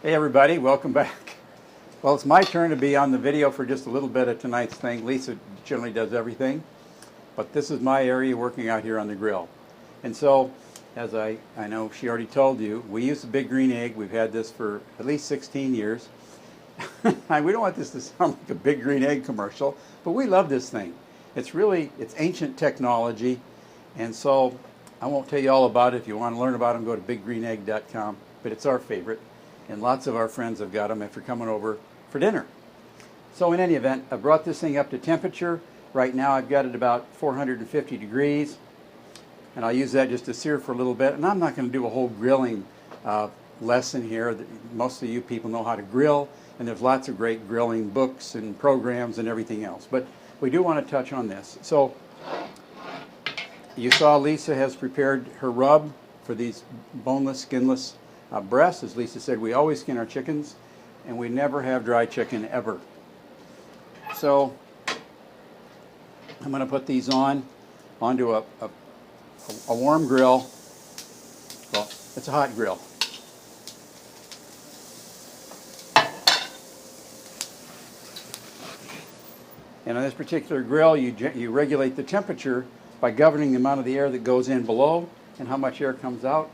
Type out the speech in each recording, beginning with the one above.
Hey everybody, welcome back. Well, it's my turn to be on the video for just a little bit of tonight's thing. Lisa generally does everything, but this is my area working out here on the grill. And so, as I know she already told you, we use the big green egg. We've had this for at least 16 years. We don't want this to sound like a big green egg commercial, but we love this thing. It's ancient technology, and so I won't tell you all about it. If you want to learn about them, go to biggreenegg.com, but it's our favorite. And lots of our friends have got them if you're coming over for dinner. So in any event, I brought this thing up to temperature. Right now I've got it about 450 degrees. And I'll use that just to sear for a little bit. And I'm not going to do a whole grilling lesson here. Most of you people know how to grill. And there's lots of great grilling books and programs and everything else. But we do want to touch on this. So you saw Lisa has prepared her rub for these boneless, skinless breasts. As Lisa said, we always skin our chickens, and we never have dry chicken ever. So I'm going to put these onto a warm grill. Well, it's a hot grill. And on this particular grill, you regulate the temperature by governing the amount of the air that goes in below and how much air comes out.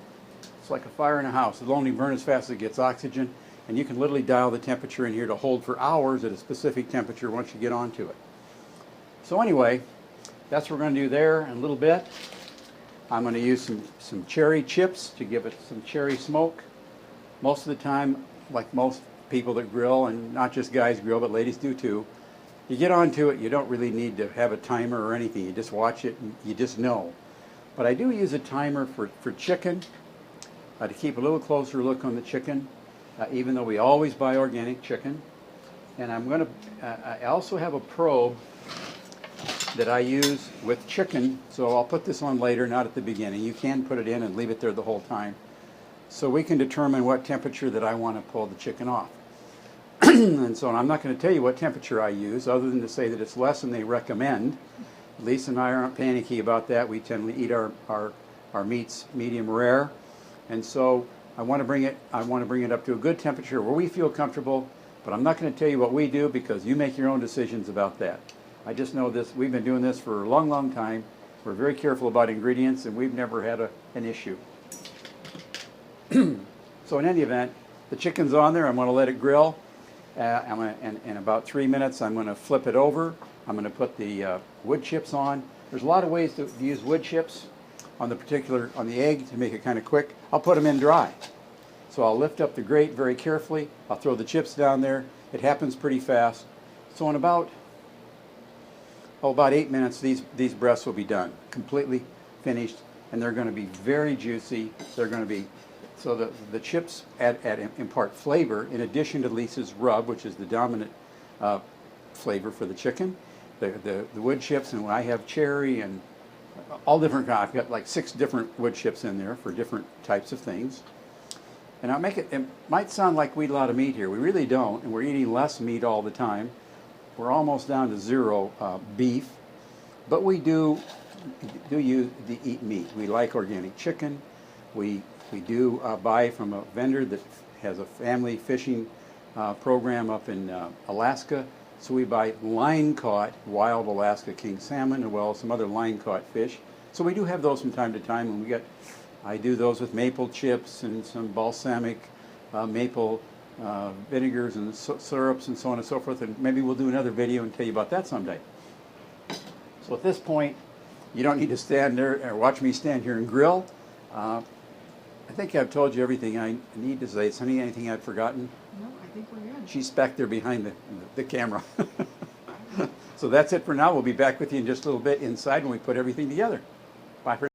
It's like a fire in a house. It'll only burn as fast as it gets oxygen, and you can literally dial the temperature in here to hold for hours at a specific temperature once you get onto it. So anyway, that's what we're going to do there in a little bit. I'm going to use some cherry chips to give it some cherry smoke. Most of the time, like most people that grill, and not just guys grill, but ladies do too, you get onto it, you don't really need to have a timer or anything. You just watch it and you just know. But I do use a timer for chicken. To keep a little closer look on the chicken, even though we always buy organic chicken. And I also have a probe that I use with chicken, so I'll put this on later, not at the beginning. You can put it in and leave it there the whole time. So we can determine what temperature that I want to pull the chicken off. And so I'm not going to tell you what temperature I use, other than to say that it's less than they recommend. Lisa and I aren't panicky about that. We tend to eat our meats medium rare. And so I want to bring it up to a good temperature where we feel comfortable, but I'm not going to tell you what we do because you make your own decisions about that. I just know this. We've been doing this for a long, long time. We're very careful about ingredients, and we've never had an issue. So in any event, the chicken's on there. I'm going to let it grill. In about 3 minutes, I'm going to flip it over. I'm going to put the wood chips on. There's a lot of ways to use wood chips on the egg to make it kind of quick. I'll put them in dry. So I'll lift up the grate very carefully. I'll throw the chips down there. It happens pretty fast. So in about 8 minutes, these breasts will be done, completely finished, and they're going to be very juicy. They're going to be, so the chips impart flavor in addition to Lisa's rub, which is the dominant flavor for the chicken. The wood chips, and I have cherry and all different kinds. I've got like 6 different wood chips in there for different types of things. And it might sound like we eat a lot of meat here. We really don't, and we're eating less meat all the time. We're almost down to 0 beef, but we do eat meat. We like organic chicken. We do buy from a vendor that has a family fishing program up in Alaska. So we buy line-caught wild Alaska king salmon, as well as some other line-caught fish. So we do have those from time to time, and I do those with maple chips and some balsamic maple vinegars and syrups and so on and so forth. And maybe we'll do another video and tell you about that someday. So at this point, you don't need to stand there or watch me stand here and grill. I think I've told you everything I need to say. Sonny, anything I've forgotten? No, I think we're good. She's back there behind the camera. So that's it for now. We'll be back with you in just a little bit inside when we put everything together. Bye for now.